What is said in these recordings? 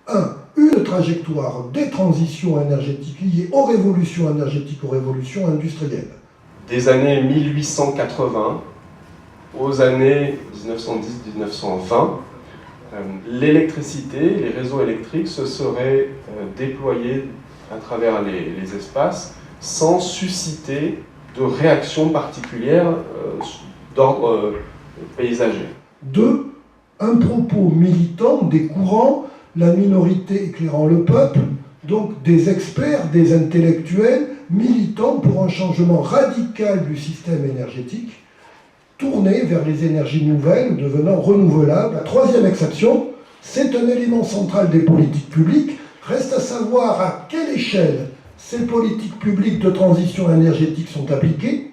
1. Une trajectoire des transitions énergétiques liées aux révolutions énergétiques, aux révolutions industrielles. Des années 1880 aux années 1910-1920, l'électricité, les réseaux électriques se seraient déployés à travers les espaces sans susciter de réaction particulière d'ordre paysager. 2. Un propos militant des courants, la minorité éclairant le peuple, donc des experts, des intellectuels militants pour un changement radical du système énergétique, tourné vers les énergies nouvelles devenant renouvelables. La troisième exception, c'est un élément central des politiques publiques. Reste à savoir à quelle échelle ces politiques publiques de transition énergétique sont appliquées.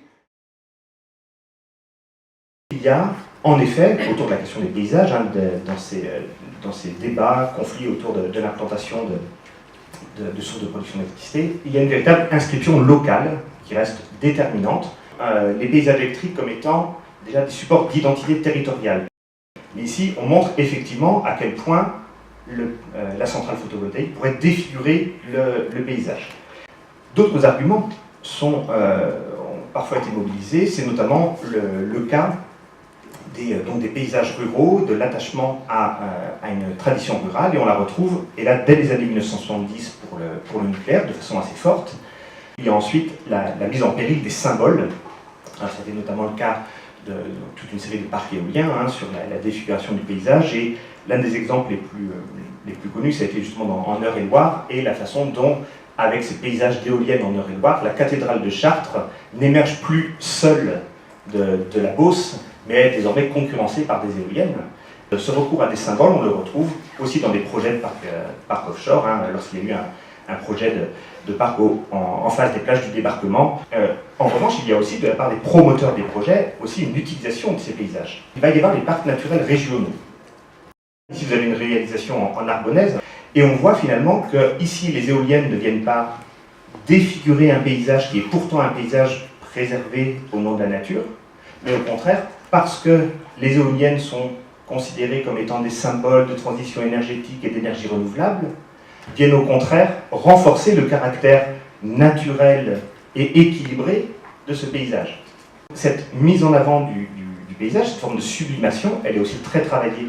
Il y a en effet, autour de la question des paysages, dans ces débats, conflits autour de l'implantation de sources de production d'électricité, il y a une véritable inscription locale qui reste déterminante. Les paysages électriques comme étant déjà des supports d'identité territoriale. Mais ici, on montre effectivement à quel point la centrale photovoltaïque pourrait défigurer le paysage. D'autres arguments ont parfois été mobilisés, c'est notamment le cas des paysages ruraux, de l'attachement à une tradition rurale, et on la retrouve, et là, dès les années 1970 pour le nucléaire, de façon assez forte. Il y a ensuite la mise en péril des symboles. C'était notamment le cas de toute une série de parcs éoliens sur la défiguration du paysage, et l'un des exemples les plus connus, ça a été justement en Eure-et-Loir, et la façon dont, avec ces paysages d'éoliennes en Eure-et-Loir, la cathédrale de Chartres n'émerge plus seule de la Beauce, mais est désormais concurrencée par des éoliennes. Ce recours à des symboles, on le retrouve aussi dans des projets de parcs offshore, lorsqu'il y a eu un projet de parc en face des plages du débarquement. En revanche, il y a aussi, de la part des promoteurs des projets, aussi une utilisation de ces paysages. Il va y avoir les parcs naturels régionaux. Ici, vous avez une réalisation en argonnaise, et on voit finalement que ici, les éoliennes ne viennent pas défigurer un paysage qui est pourtant un paysage préservé au nom de la nature, mais au contraire, parce que les éoliennes sont considérées comme étant des symboles de transition énergétique et d'énergie renouvelable, viennent au contraire renforcer le caractère naturel et équilibré de ce paysage. Cette mise en avant du paysage, cette forme de sublimation, elle est aussi très travaillée,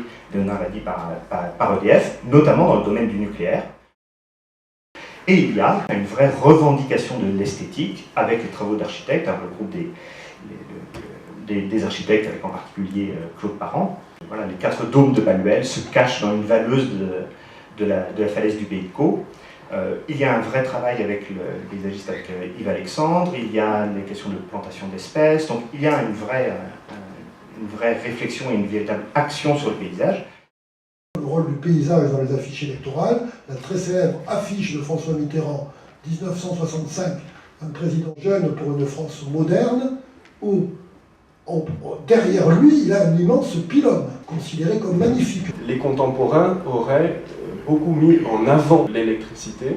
par EDF, notamment dans le domaine du nucléaire. Et il y a une vraie revendication de l'esthétique avec les travaux d'architectes, le groupe des architectes, avec en particulier Claude Parent. Voilà, les 4 dômes de Baluel se cachent dans une valeuse de la falaise du Pays de Caux. Il y a un vrai travail avec le paysagiste, avec Yves Alexandre, il y a les questions de plantation d'espèces, donc il y a une vraie réflexion et une véritable action sur le paysage. Le rôle du paysage dans les affiches électorales, la très célèbre affiche de François Mitterrand, 1965, un président jeune pour une France moderne, où derrière lui, il a un immense pylône, considéré comme magnifique. Les contemporains auraient beaucoup mis en avant l'électricité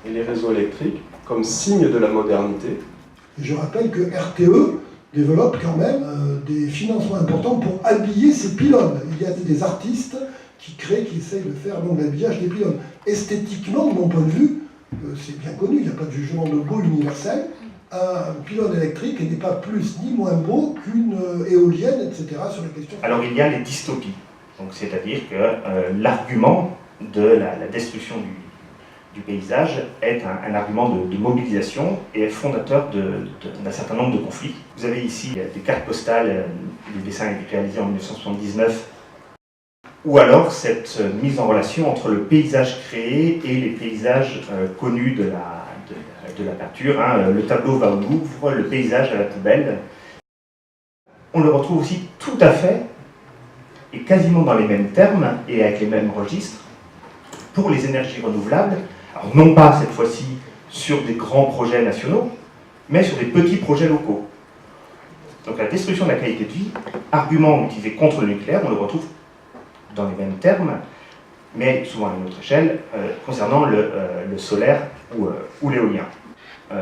et les réseaux électriques comme signe de la modernité. Et je rappelle que RTE développe quand même des financements importants pour habiller ces pylônes. Il y a des artistes qui essayent de faire l'habillage des pylônes. Esthétiquement, de mon point de vue, c'est bien connu, il n'y a pas de jugement de beau universel. Un pylône électrique n'est pas plus ni moins beau qu'une éolienne, etc. sur les questions. Alors il y a les dystopies, c'est-à-dire que l'argument de la destruction du paysage est un argument de mobilisation et est fondateur d'un certain nombre de conflits. Vous avez ici des cartes postales, des dessins réalisés en 1979, ou alors cette mise en relation entre le paysage créé et les paysages connus de la peinture. Le tableau va au Louvre, le paysage à la poubelle. On le retrouve aussi tout à fait, et quasiment dans les mêmes termes, et avec les mêmes registres, pour les énergies renouvelables. Alors non pas cette fois-ci sur des grands projets nationaux, mais sur des petits projets locaux. Donc la destruction de la qualité de vie, argument utilisé contre le nucléaire, on le retrouve dans les mêmes termes, mais souvent à une autre échelle, concernant le solaire ou l'éolien.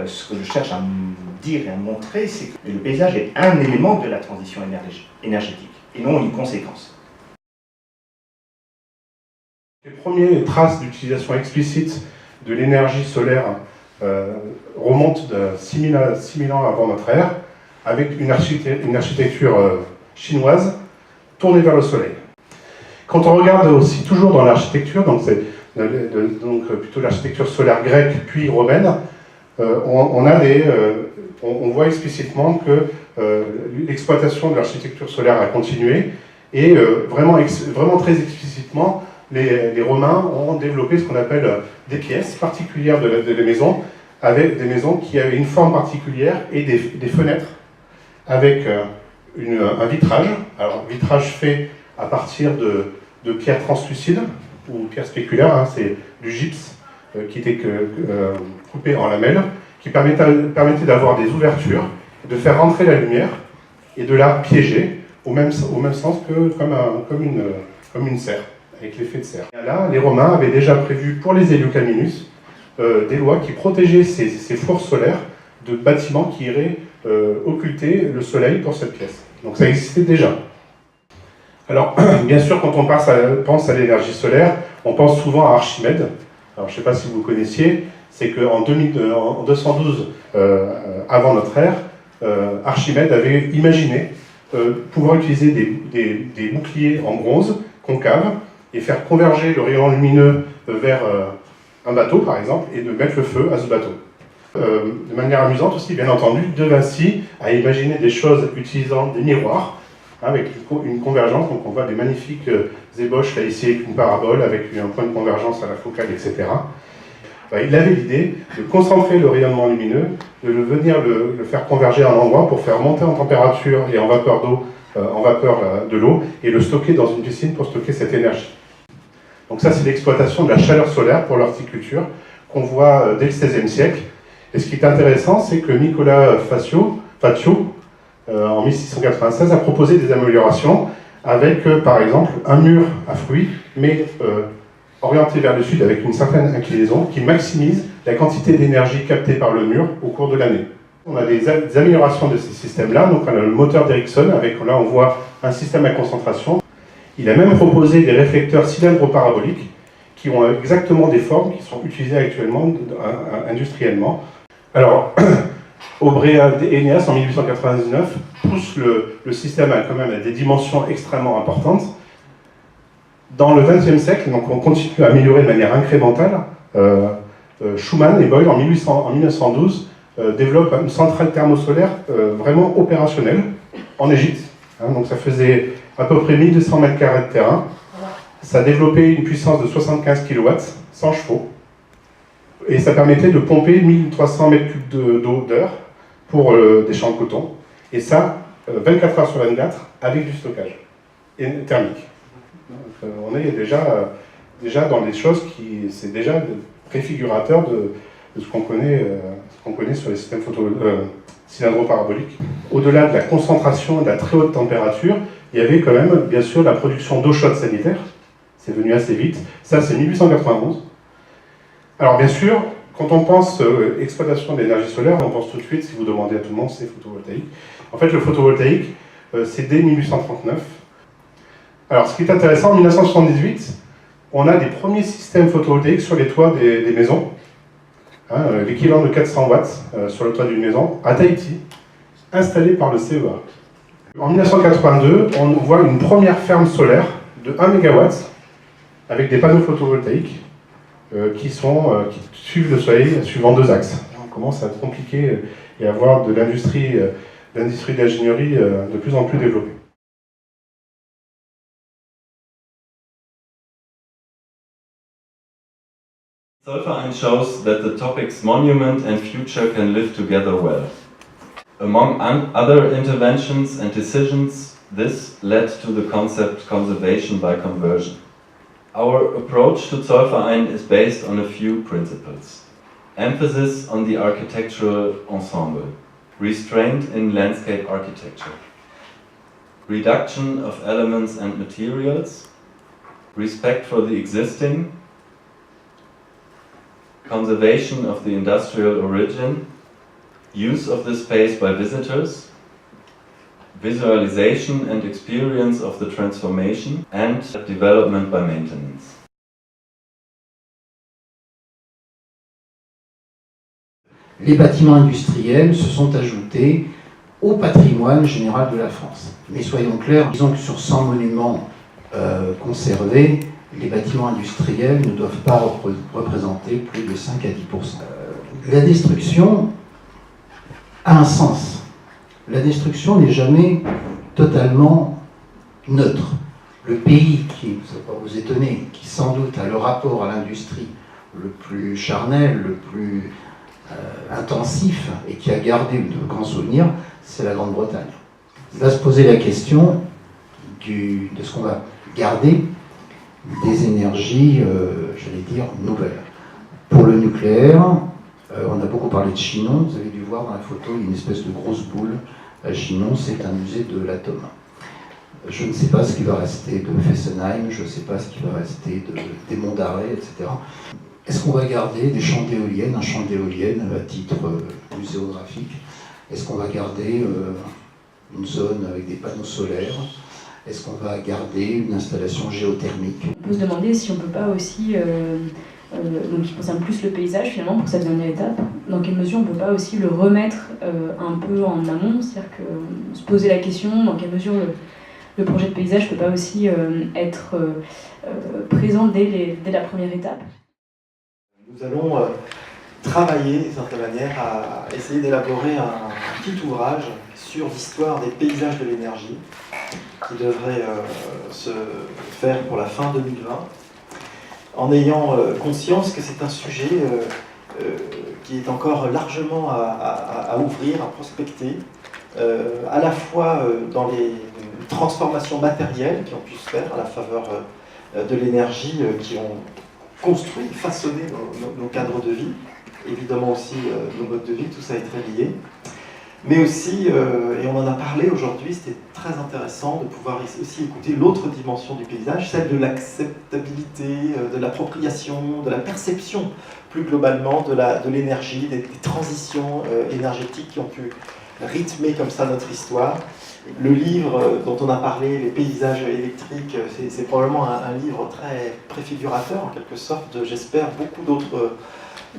Ce que je cherche à dire et à montrer, c'est que le paysage est un élément de la transition énergétique, et non une conséquence. Les premières traces d'utilisation explicite de l'énergie solaire remontent de 6000 ans avant notre ère, avec une architecture chinoise tournée vers le soleil. Quand on regarde aussi toujours dans l'architecture, donc c'est plutôt l'architecture solaire grecque puis romaine, on voit explicitement que l'exploitation de l'architecture solaire a continué et vraiment très explicitement, les Romains ont développé ce qu'on appelle des pièces particulières de la maison, avec des maisons qui avaient une forme particulière et des fenêtres avec un vitrage. Alors, vitrage fait à partir de pierres translucides ou pierres spéculaires, hein, c'est du gypse qui était coupé en lamelles, qui permettait d'avoir des ouvertures, de faire rentrer la lumière et de la piéger au même sens que comme une serre, avec l'effet de serre. Et là, les Romains avaient déjà prévu pour les Heliocaminus des lois qui protégeaient ces fours solaires de bâtiments qui iraient occulter le soleil pour cette pièce. Donc ça existait déjà. Alors, bien sûr, quand on pense à l'énergie solaire, on pense souvent à Archimède. Alors, je ne sais pas si vous connaissiez, c'est qu'en 212 avant notre ère, Archimède avait imaginé pouvoir utiliser des boucliers en bronze concaves et faire converger le rayon lumineux vers un bateau, par exemple, et de mettre le feu à ce bateau. De manière amusante aussi, bien entendu, De Vinci a imaginé des choses utilisant des miroirs, avec une convergence. Donc on voit des magnifiques ébauches, là ici avec une parabole, avec un point de convergence à la focale, etc. Il avait l'idée de concentrer le rayonnement lumineux, de venir le faire converger à un endroit pour faire monter en température et en vapeur d'eau, de l'eau, et le stocker dans une piscine pour stocker cette énergie. Donc ça, c'est l'exploitation de la chaleur solaire pour l'horticulture qu'on voit dès le XVIe siècle. Et ce qui est intéressant, c'est que Nicolas Faccio, en 1696, a proposé des améliorations avec, par exemple, un mur à fruits, mais orienté vers le sud avec une certaine inclinaison qui maximise la quantité d'énergie captée par le mur au cours de l'année. On a des améliorations de ces systèmes-là, donc on a le moteur d'Ericsson, là on voit un système à concentration. Il a même proposé des réflecteurs cylindro-paraboliques qui ont exactement des formes qui sont utilisées actuellement industriellement. Alors, Aubréa et Néas, en 1899, pousse le système quand même à des dimensions extrêmement importantes. Dans le XXe siècle, donc on continue à améliorer de manière incrémentale. Schumann et Boyle, en 1912, développent une centrale thermosolaire vraiment opérationnelle en Égypte. Donc ça faisait à peu près 1200 mètres carrés de terrain. Ça développait une puissance de 75 kW, 100 chevaux. Et ça permettait de pomper 1300 mètres cubes d'eau d'heure pour des champs de coton. Et ça, 24 heures sur 24, avec du stockage thermique. Donc, on est déjà dans des choses c'est déjà préfigurateur de ce qu'on connaît sur les systèmes cylindro-paraboliques. Au-delà de la concentration et de la très haute température, il y avait quand même, bien sûr, la production d'eau chaude sanitaire. C'est venu assez vite. Ça, c'est 1891. Alors, bien sûr, quand on pense exploitation de l'énergie solaire, on pense tout de suite, si vous demandez à tout le monde, c'est photovoltaïque. En fait, le photovoltaïque, c'est dès 1839. Alors, ce qui est intéressant, en 1978, on a des premiers systèmes photovoltaïques sur les toits des maisons, l'équivalent de 400 watts sur le toit d'une maison, à Tahiti, installé par le CEA. En 1982, on voit une première ferme solaire de 1 MW avec des panneaux photovoltaïques qui suivent le soleil suivant deux axes. On commence à être compliqué et à avoir de l'industrie d'ingénierie de plus en plus développée. Zollverein shows that the topics monument and future can live together well. Among other interventions and decisions, this led to the concept conservation by conversion. Our approach to Zollverein is based on a few principles. Emphasis on the architectural ensemble, restraint in landscape architecture, reduction of elements and materials, respect for the existing, conservation of the industrial origin, use of the space by visitors, visualization and experience of the transformation, and development by maintenance. les bâtiments industriels se sont ajoutés au patrimoine général de la France. Mais soyons clairs, disons que sur 100 monuments conservés, les bâtiments industriels ne doivent pas représenter plus de 5 à 10%. La destruction a un sens. La destruction n'est jamais totalement neutre. Le pays qui, ça ne va pas vous étonner, qui sans doute a le rapport à l'industrie le plus charnel, le plus intensif et qui a gardé de grands souvenirs, c'est la Grande-Bretagne. Il va se poser la question de ce qu'on va garder des énergies, j'allais dire, nouvelles. Pour le nucléaire, on a beaucoup parlé de Chinon, vous avez dû voir dans la photo, il y a une espèce de grosse boule. À Chinon, c'est un musée de l'atome. Je ne sais pas ce qui va rester de Fessenheim, je ne sais pas ce qui va rester des monts d'Arrée, etc. Est-ce qu'on va garder des champs d'éoliennes, un champ d'éoliennes à titre muséographique? Est-ce qu'on va garder une zone avec des panneaux solaires? Est-ce qu'on va garder une installation géothermique? On peut se demander si on ne peut pas aussi, donc qui concerne plus le paysage finalement pour cette dernière étape, dans quelle mesure on ne peut pas aussi le remettre un peu en amont, c'est-à-dire que se poser la question dans quelle mesure le projet de paysage ne peut pas aussi être présent dès la première étape. Nous allons travailler d'une certaine manière à essayer d'élaborer un petit ouvrage sur l'histoire des paysages de l'énergie qui devrait se faire pour la fin 2020, en ayant conscience que c'est un sujet qui est encore largement à ouvrir, à prospecter, à la fois dans les transformations matérielles qui ont pu se faire à la faveur de l'énergie qui ont construit, façonné nos cadres de vie, évidemment aussi nos modes de vie, tout ça est très lié. Mais aussi, et on en a parlé aujourd'hui, c'était très intéressant de pouvoir aussi écouter l'autre dimension du paysage, celle de l'acceptabilité, de l'appropriation, de la perception plus globalement de l'énergie, des transitions énergétiques qui ont pu rythmer comme ça notre histoire. Le livre dont on a parlé, Les paysages électriques, c'est probablement un livre très préfigurateur en quelque sorte, j'espère, beaucoup d'autres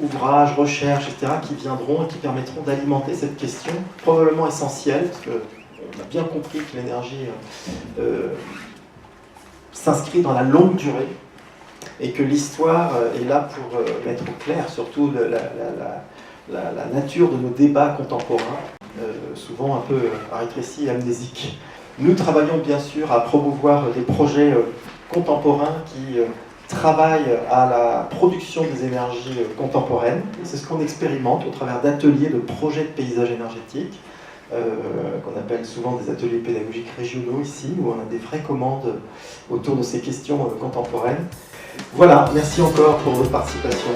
ouvrages, recherches, etc., qui viendront et qui permettront d'alimenter cette question, probablement essentielle, parce qu'on a bien compris que l'énergie s'inscrit dans la longue durée, et que l'histoire est là pour mettre au clair surtout la nature de nos débats contemporains, souvent un peu rétrécis et amnésiques. Nous travaillons bien sûr à promouvoir des projets contemporains qui travaillent à la production des énergies contemporaines. C'est ce qu'on expérimente au travers d'ateliers de projets de paysage énergétique, qu'on appelle souvent des ateliers pédagogiques régionaux ici, où on a des vraies commandes autour de ces questions contemporaines. Voilà, merci encore pour votre participation.